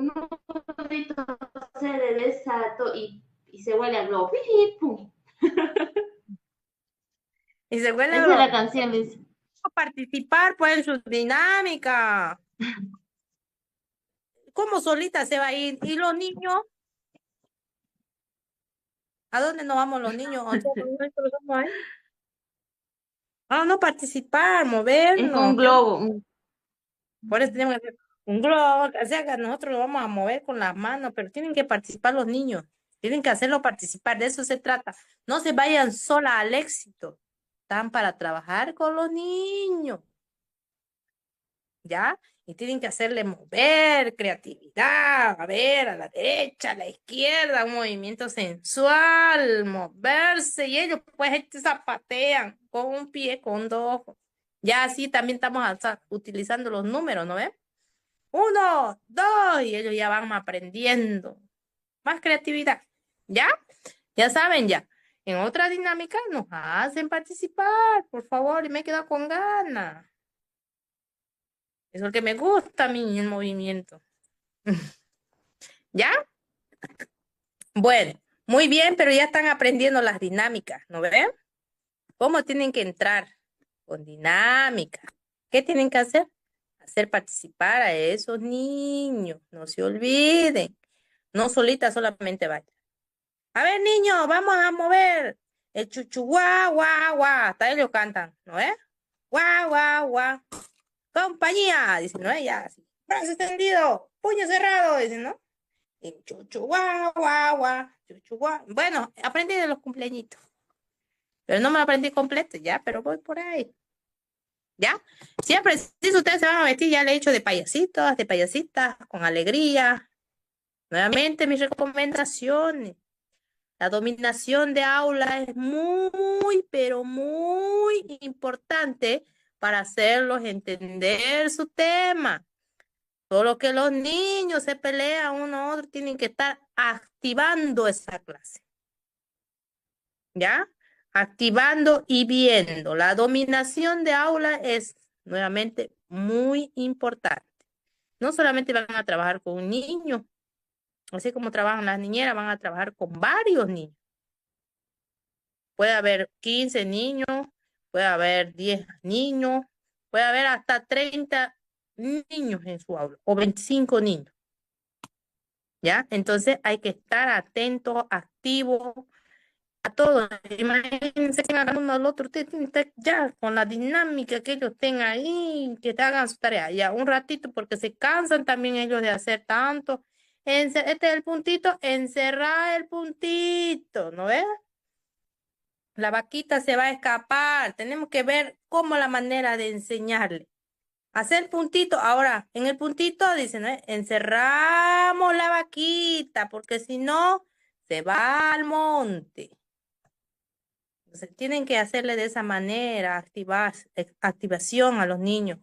nudito se le desato y se huele a globo. ¡Pip, pum! Y se vuelve Esa es la canción, dice. a participar pues en su dinámica. ¿Cómo solita se va a ir? ¿Y los niños? ¿A dónde nos vamos los niños? O sea, nosotros somos ahí. Ah, no participar, Es un movernos. globo. Por eso tenemos que hacer un globo, o sea, que nosotros lo vamos a mover con las manos, pero tienen que participar los niños. Tienen que hacerlo participar, de eso se trata. No se vayan sola al éxito. Están para trabajar con los niños. ¿Ya? Y tienen que hacerle mover, creatividad, a ver, a la derecha, a la izquierda, un movimiento sensual, moverse, y ellos pues zapatean con un pie, con dos. Ya así también estamos utilizando los números, ¿no ven? Uno, dos, y ellos ya van aprendiendo. Más creatividad, ¿ya? Ya saben, ya. En otra dinámica nos hacen participar, por favor, y me he quedado con ganas. Es lo que me gusta a mí, el movimiento. ¿Ya? Bueno, muy bien, pero ya están aprendiendo las dinámicas, ¿no ven? ¿Cómo tienen que entrar? Con dinámica. ¿Qué tienen que hacer? Hacer participar a esos niños. No se olviden. No solita solamente vaya. A ver, niños, vamos a mover. El chuchu guau, guau, guau. Hasta ellos cantan, ¿no es? Guau, guau, guau. Compañía, dicen, ¿no es? Ya, así. Brazo extendido, puño cerrado, dicen, ¿no? El chuchu guau, guau, guau. Chuchu guau. Bueno, aprendí de los cumpleañitos. Pero no me lo aprendí completo, ya, pero voy por ahí. ¿Ya? Siempre, si ustedes se van a vestir, ya le he dicho de payasitos, de payasitas, con alegría. Nuevamente, mis recomendaciones. La dominación de aula es muy, pero muy importante para hacerlos entender su tema. Solo que los niños se pelean uno a otro, tienen que estar activando esa clase, ¿ya? Activando y viendo. La dominación de aula es nuevamente muy importante. No solamente van a trabajar con un niño, así como trabajan las niñeras, van a trabajar con varios niños. Puede haber 15 niños, puede haber 10 niños, puede haber hasta 30 niños en su aula o 25 niños, ¿ya? Entonces hay que estar atento, activo a todo. Imagínense que hagan uno al otro, ustedes tienen que estar ya con la dinámica que ellos tengan ahí, que te hagan su tarea, ya un ratito, porque se cansan también ellos de hacer tanto. Este es el puntito, encerrar el puntito, ¿no ves? La vaquita se va a escapar. Tenemos que ver cómo la manera de enseñarle. Hacer puntito. Ahora, en el puntito dicen, ¿no? Encerramos la vaquita, porque si no, se va al monte. Entonces, tienen que hacerle de esa manera, activación a los niños.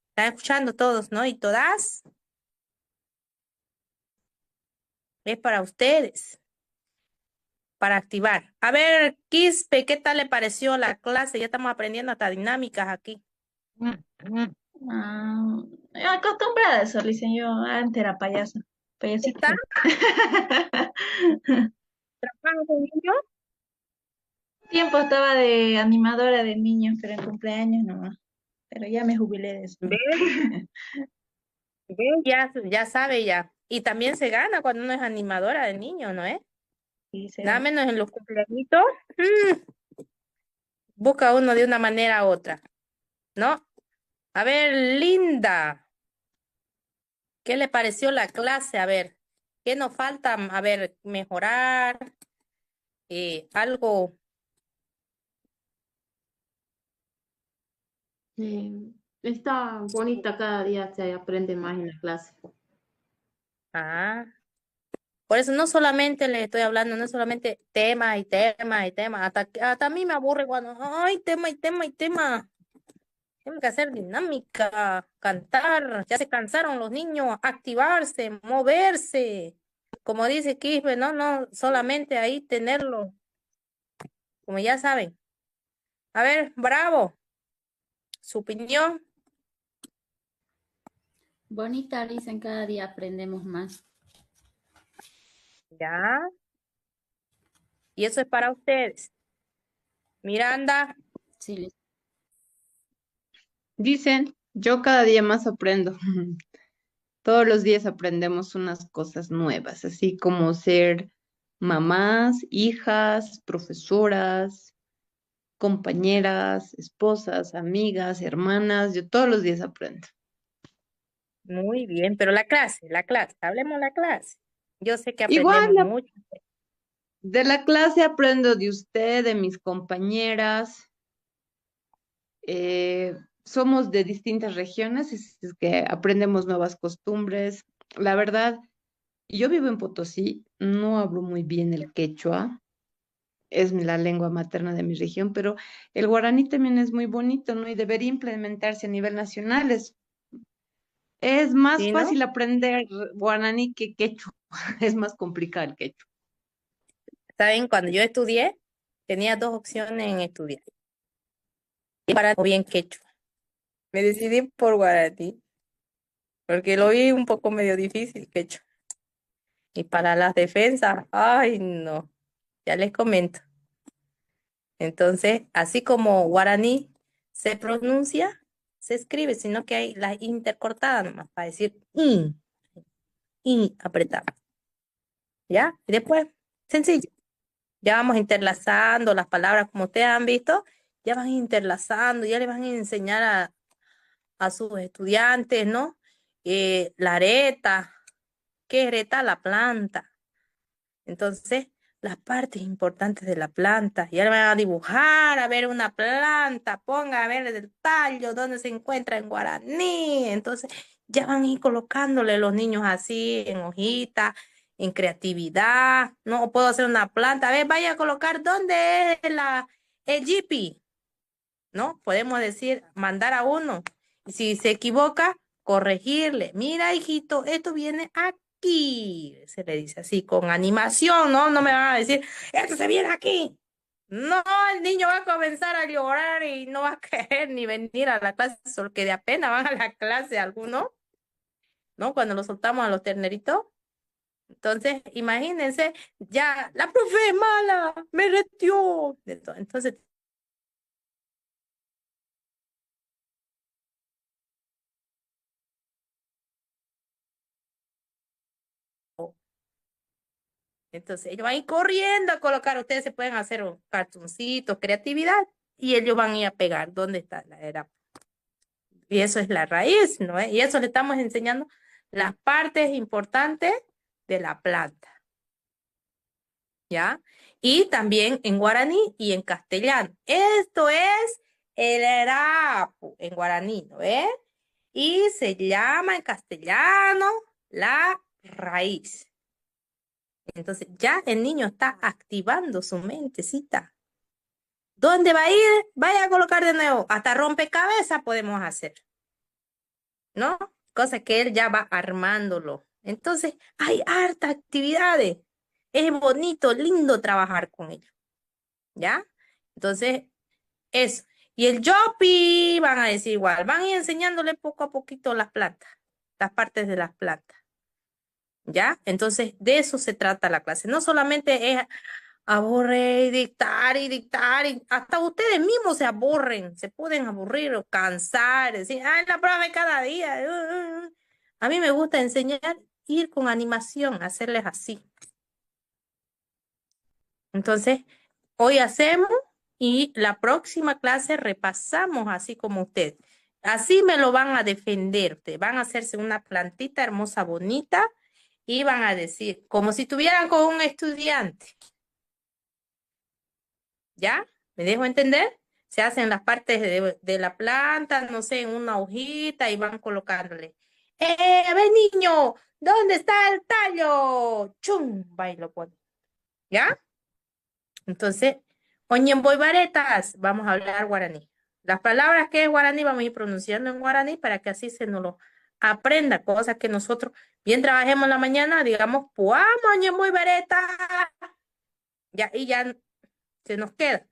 Están escuchando todos, ¿no? Y todas, es para ustedes, para activar. A ver, Quispe, ¿qué tal le pareció la clase? Ya estamos aprendiendo hasta dinámicas aquí. Ah, acostumbrada a eso, le dicen yo, antes era payasa, payasita. ¿Está trabajando con niños? Tiempo estaba de animadora de niños, pero en cumpleaños nomás. Pero ya me jubilé de eso. Ve, ve, ya sabe ya. Y también se gana cuando uno es animadora de niños, ¿no es? Y se Nada da. menos en los cumpleañitos. Busca uno de una manera u otra, ¿no? A ver, Linda, ¿qué le pareció la clase? A ver, ¿qué nos falta? A ver, mejorar, algo. Está bonita, cada día se aprende más en la clase. Ah, por eso no solamente le estoy hablando, no es solamente tema y tema y tema. Hasta a mí me aburre cuando, ay, tema y tema y tema. Tienen que hacer dinámica, cantar, ya se cansaron los niños, activarse, moverse. Como dice Kisbe, no, solamente ahí tenerlo, como ya saben. A ver, bravo, su opinión. Bonita, dicen, cada día aprendemos más. ¿Ya? Y eso es para ustedes. Miranda, Sí, Dicen, yo cada día más aprendo. Todos los días aprendemos unas cosas nuevas, así como ser mamás, hijas, profesoras, compañeras, esposas, amigas, hermanas. Yo todos los días aprendo. muy bien, pero la clase, hablemos la clase. Yo sé que Igual, aprendemos mucho. de la clase aprendo de usted, de mis compañeras. Somos de distintas regiones, es que aprendemos nuevas costumbres. La verdad, yo vivo en Potosí, no hablo muy bien el quechua, es la lengua materna de mi región, pero el guaraní también es muy bonito, ¿no? Y debería implementarse a nivel nacional. Es más ¿Sí, no? fácil aprender guaraní que quechua, es más complicado el quechua. ¿Saben? Cuando yo estudié, tenía dos opciones en estudiar. Y para o bien quechua. Me decidí por guaraní, porque lo vi un poco medio difícil, quechua. Y para las defensas, ay, no, ya les comento. Entonces, así como guaraní se pronuncia, se escribe, sino que hay la intercortada nomás para decir apretada. ¿Ya? Y después, sencillo. Ya vamos interlazando las palabras como ustedes han visto, ya van interlazando, ya le van a enseñar a sus estudiantes, ¿no? La areta, ¿qué es areta? La planta. Entonces, las partes importantes de la planta. Ya le van a dibujar, a ver una planta, ponga a ver el tallo, dónde se encuentra en guaraní. Entonces, ya van a ir colocándole los niños así, en hojitas, en creatividad. No puedo hacer una planta. A ver, vaya a colocar dónde es el jipi, ¿no? Podemos decir, mandar a uno. Y si se equivoca, corregirle. Mira, hijito, esto viene aquí. Se le dice así, con animación, ¿no? No me van a decir, esto se viene aquí. No, el niño va a comenzar a llorar y no va a querer ni venir a la clase, porque de apenas van a la clase algunos, ¿no? Cuando los soltamos a los terneritos. Entonces, imagínense, ya, la profe es mala, me retió. Entonces, Entonces ellos van a ir corriendo a colocar, ustedes se pueden hacer un cartoncito, creatividad, y ellos van a ir a pegar dónde está la era. Y eso es la raíz, ¿no? Y eso le estamos enseñando las partes importantes de la planta, ¿ya? Y también en guaraní y en castellano. Esto es el erapu en guaraní, ¿no? Y se llama en castellano la raíz. Entonces ya el niño está activando su mentecita. ¿Dónde va a ir? Vaya a colocar de nuevo. Hasta rompecabezas podemos hacer, ¿no? Cosa que él ya va armándolo. Entonces, hay harta actividades. Es bonito, lindo trabajar con ellos, ¿ya? Entonces, eso. Y el Yopi, van a decir igual, van a ir enseñándole poco a poquito las plantas, las partes de las plantas, ¿ya? Entonces, de eso se trata la clase. No solamente es aburre y dictar, y hasta ustedes mismos se aburren, se pueden aburrir o cansar, decir, ay, la prueba cada día. A mí me gusta enseñar, ir con animación, hacerles así. Entonces, hoy hacemos y la próxima clase repasamos así como ustedes. Así me lo van a defender, ustedes van a hacerse una plantita hermosa, bonita, y van a decir, como si estuvieran con un estudiante. ¿Ya? ¿Me dejo entender? Se hacen las partes de la planta, no sé, en una hojita y van colocándole. A ver, niño, ¿dónde está el tallo? ¡Chum! Va y lo pone. ¿Ya? Entonces, voy varetas, vamos a hablar guaraní. Las palabras que es guaraní vamos a ir pronunciando en guaraní para que así se nos lo aprenda, cosas que nosotros bien trabajemos en la mañana, digamos, puamos, voy vareta. Ya, y ya se nos queda.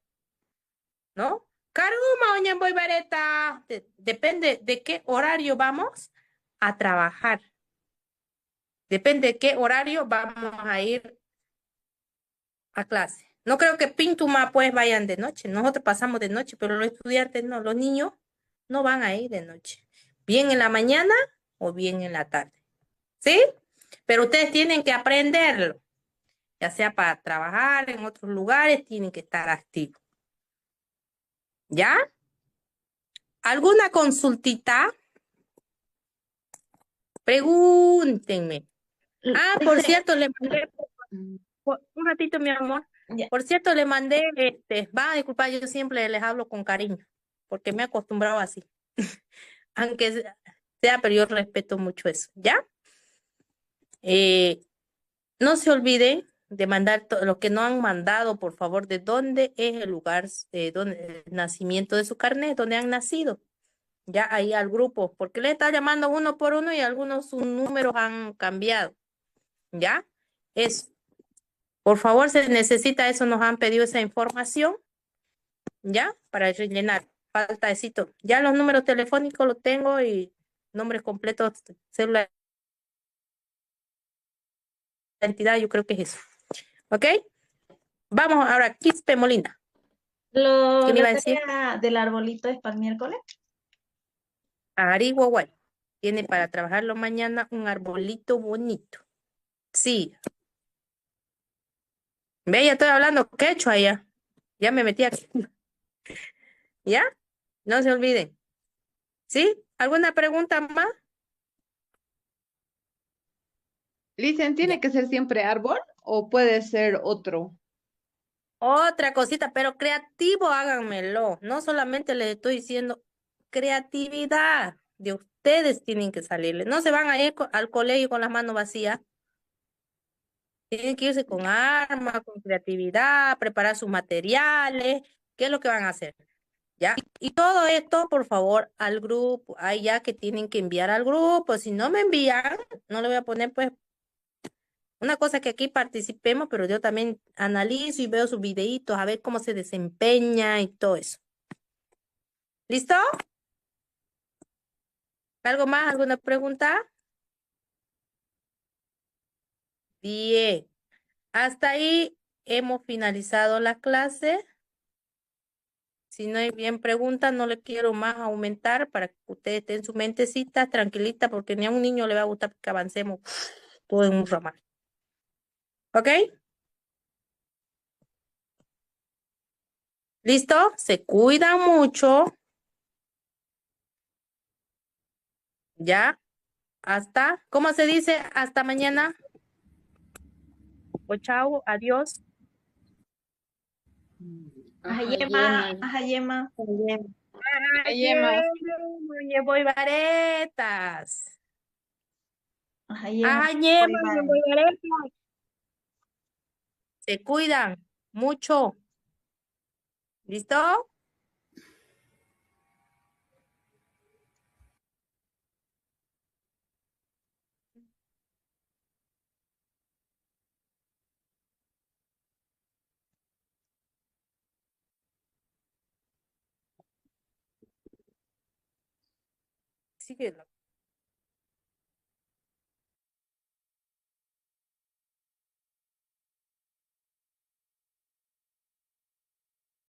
¿No? Karuma, voy vareta. Depende de qué horario vamos. a trabajar. Depende de qué horario vamos a ir a clase. No creo que Pintuma pues vayan de noche. Nosotros pasamos de noche, pero los estudiantes no, los niños no van a ir de noche. Bien en la mañana o bien en la tarde. ¿Sí? Pero ustedes tienen que aprenderlo. Ya sea para trabajar en otros lugares, tienen que estar activos. ¿Ya? ¿Alguna consultita? Pregúntenme. Ah, por cierto, le mandé, un ratito, mi amor. Ya. Por cierto, le mandé, va a disculpar, yo siempre les hablo con cariño, porque me he acostumbrado así. Aunque sea, pero yo respeto mucho eso, ¿ya? Eh, no se olviden de mandar lo que no han mandado, por favor, de dónde es el lugar, el nacimiento de su carnet, dónde han nacido. Ya ahí al grupo, porque le está llamando uno por uno y algunos sus números han cambiado. ¿Ya? Eso. Por favor, se necesita eso, nos han pedido esa información, ¿ya? Para rellenar. Falta esito. Ya los números telefónicos los tengo y nombres completos, cédula de identidad, yo creo que es eso. ¿Ok? Vamos ahora, Quispe Molina. ¿Qué me iba La a decir? tarea del arbolito es para el miércoles. Ari Guaguay. Tiene para trabajarlo mañana un arbolito bonito. Sí. Ve, ya estoy hablando quechua ya. Ya me metí aquí. ¿Ya? No se olviden. ¿Sí? ¿Alguna pregunta más? Licen, Ya. ¿tiene que ser siempre árbol o puede ser otro? Otra cosita, pero creativo háganmelo. No solamente les estoy diciendo creatividad. De ustedes tienen que salirle. No se van a ir al colegio con las manos vacías. Tienen que irse con armas, con creatividad, preparar sus materiales. ¿Qué es lo que van a hacer? ¿Ya? Y todo esto, por favor, al grupo. Hay ya que tienen que enviar al grupo. Si no me envían, no le voy a poner, pues, una cosa que aquí participemos, pero yo también analizo y veo sus videitos a ver cómo se desempeña y todo eso. ¿Listo? ¿Algo más? ¿Alguna pregunta? Bien. Hasta ahí hemos finalizado la clase. Si no hay bien preguntas, no le quiero más aumentar para que ustedes estén en su mentecita tranquilita, porque ni a un niño le va a gustar que avancemos todo en un ramal. ¿Ok? ¿Listo? Se cuidan mucho. Ya. Hasta, ¿cómo se dice? Hasta mañana. O chao, adiós. Ajá, Ajá, Yema, Yema. ajá, Yema. Ay, Emma. Ayer voy varetas. Ajá, Yema. Ayer Bye, voy bye. varetas. Se cuidan mucho. ¿Listo? Síguelo.